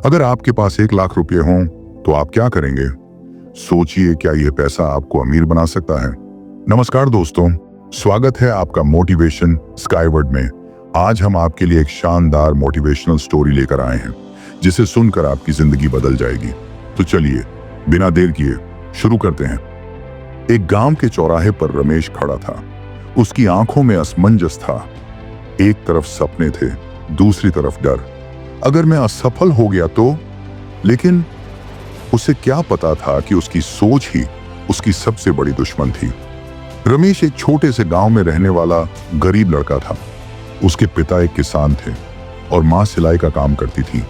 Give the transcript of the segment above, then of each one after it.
अगर आपके पास 1 लाख रुपए हों तो आप क्या करेंगे? सोचिए, क्या यह पैसा आपको अमीर बना सकता है? नमस्कार दोस्तों, स्वागत है आपका मोटिवेशन स्काईवर्ड में। आज हम आपके लिए एक शानदार मोटिवेशनल स्टोरी लेकर आए हैं जिसे सुनकर आपकी जिंदगी बदल जाएगी। तो चलिए बिना देर किए शुरू करते हैं। एक गांव के चौराहे पर रमेश खड़ा था। उसकी आंखों में असमंजस था। एक तरफ सपने थे, दूसरी तरफ डर। अगर मैं असफल हो गया तो? लेकिन उसे क्या पता था कि उसकी सोच ही उसकी सबसे बड़ी दुश्मन थी। रमेश एक छोटे से गांव में रहने वाला गरीब लड़का था। उसके पिता एक किसान थे और मां सिलाई का काम करती थी।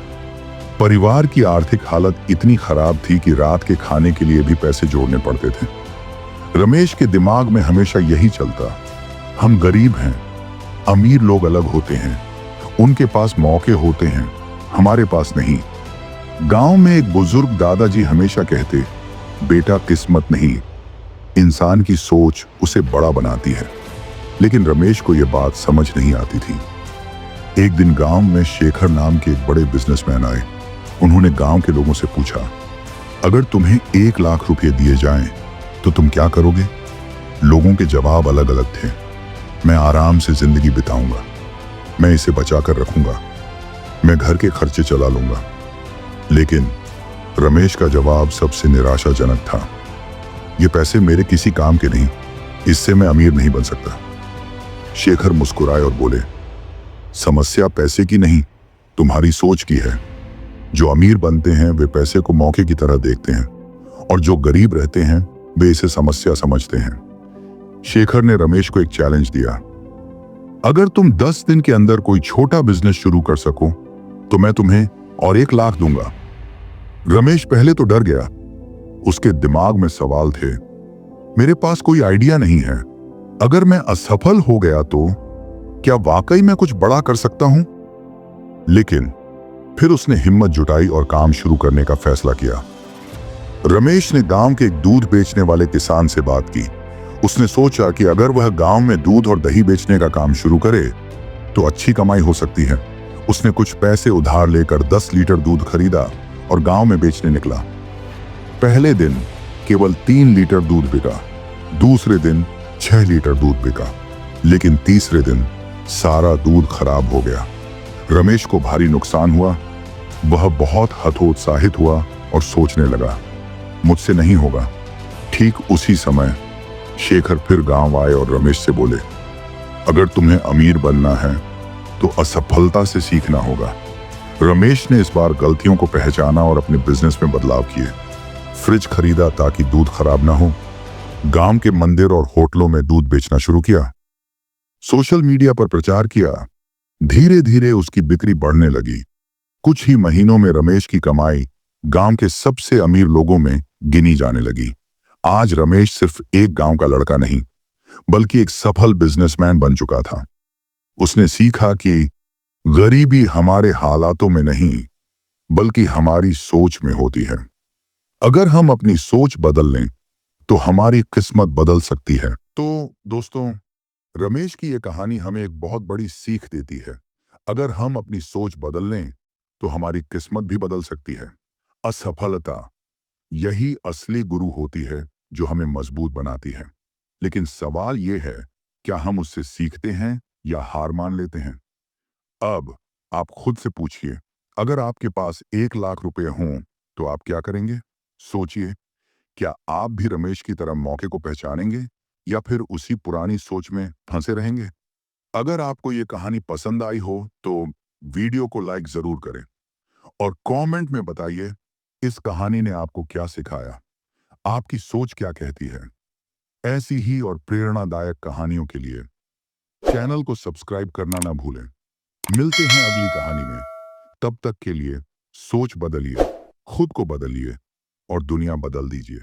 परिवार की आर्थिक हालत इतनी खराब थी कि रात के खाने के लिए भी पैसे जोड़ने पड़ते थे। रमेश के दिमाग में हमेशा यही चलता, हम गरीब हैं, अमीर लोग अलग होते हैं, उनके पास मौके होते हैं, हमारे पास नहीं। गांव में एक बुजुर्ग दादाजी हमेशा कहते, बेटा किस्मत नहीं, इंसान की सोच उसे बड़ा बनाती है। लेकिन रमेश को यह बात समझ नहीं आती थी। एक दिन गांव में शेखर नाम के एक बड़े बिजनेसमैन आए। उन्होंने गांव के लोगों से पूछा, अगर तुम्हें 1 लाख रुपए दिए जाएं तो तुम क्या करोगे? लोगों के जवाब अलग अलग थे। मैं आराम से जिंदगी बिताऊंगा, मैं इसे बचा कर रखूंगा, मैं घर के खर्चे चला लूंगा। लेकिन रमेश का जवाब सबसे निराशाजनक था। ये पैसे मेरे किसी काम के नहीं, इससे मैं अमीर नहीं बन सकता। शेखर मुस्कुराए और बोले, समस्या पैसे की नहीं, तुम्हारी सोच की है। जो अमीर बनते हैं वे पैसे को मौके की तरह देखते हैं, और जो गरीब रहते हैं वे इसे समस्या समझते हैं। शेखर ने रमेश को एक चैलेंज दिया, अगर तुम 10 दिन के अंदर कोई छोटा बिजनेस शुरू कर सको तो मैं तुम्हें और 1 लाख दूंगा। रमेश पहले तो डर गया। उसके दिमाग में सवाल थे, मेरे पास कोई आइडिया नहीं है, अगर मैं असफल हो गया तो क्या वाकई मैं कुछ बड़ा कर सकता हूं? लेकिन फिर उसने हिम्मत जुटाई और काम शुरू करने का फैसला किया। रमेश ने गांव के एक दूध बेचने वाले किसान से बात की। उसने सोचा कि अगर वह गांव में दूध और दही बेचने का काम शुरू करे तो अच्छी कमाई हो सकती है। उसने कुछ पैसे उधार लेकर 10 लीटर दूध खरीदा और गांव में बेचने निकला। पहले दिन केवल 3 लीटर दूध बिका, दूसरे दिन 6 लीटर दूध बिका, लेकिन तीसरे दिन सारा दूध खराब हो गया। रमेश को भारी नुकसान हुआ। वह बहुत हतोत्साहित हुआ और सोचने लगा, मुझसे नहीं होगा। ठीक उसी समय शेखर फिर गांव आए और रमेश से बोले, अगर तुम्हें अमीर बनना है तो असफलता से सीखना होगा। रमेश ने इस बार गलतियों को पहचाना और अपने बिजनेस में बदलाव किए। फ्रिज खरीदा ताकि दूध खराब ना हो। गांव के मंदिर और होटलों में दूध बेचना शुरू किया। सोशल मीडिया पर प्रचार किया। धीरे धीरे उसकी बिक्री बढ़ने लगी। कुछ ही महीनों में रमेश की कमाई गांव के सबसे अमीर लोगों में गिनी जाने लगी। आज रमेश सिर्फ एक गांव का लड़का नहीं, बल्कि एक सफल बिजनेसमैन बन चुका था। उसने सीखा कि गरीबी हमारे हालातों में नहीं, बल्कि हमारी सोच में होती है। अगर हम अपनी सोच बदल लें तो हमारी किस्मत बदल सकती है। तो दोस्तों, रमेश की यह कहानी हमें एक बहुत बड़ी सीख देती है। अगर हम अपनी सोच बदल लें तो हमारी किस्मत भी बदल सकती है। असफलता यही असली गुरु होती है जो हमें मजबूत बनाती है। लेकिन सवाल यह है, क्या हम उससे सीखते हैं या हार मान लेते हैं? अब आप खुद से पूछिए, अगर आपके पास 1 लाख रुपए हों तो आप क्या करेंगे? सोचिए, क्या आप भी रमेश की तरह मौके को पहचानेंगे या फिर उसी पुरानी सोच में फंसे रहेंगे? अगर आपको ये कहानी पसंद आई हो तो वीडियो को लाइक जरूर करें और कमेंट में बताइए इस कहानी ने आपको क्या सिखाया, आपकी सोच क्या कहती है। ऐसी ही और प्रेरणादायक कहानियों के लिए चैनल को सब्सक्राइब करना ना भूलें। मिलते हैं अगली कहानी में। तब तक के लिए सोच बदलिए, खुद को बदलिए और दुनिया बदल दीजिए।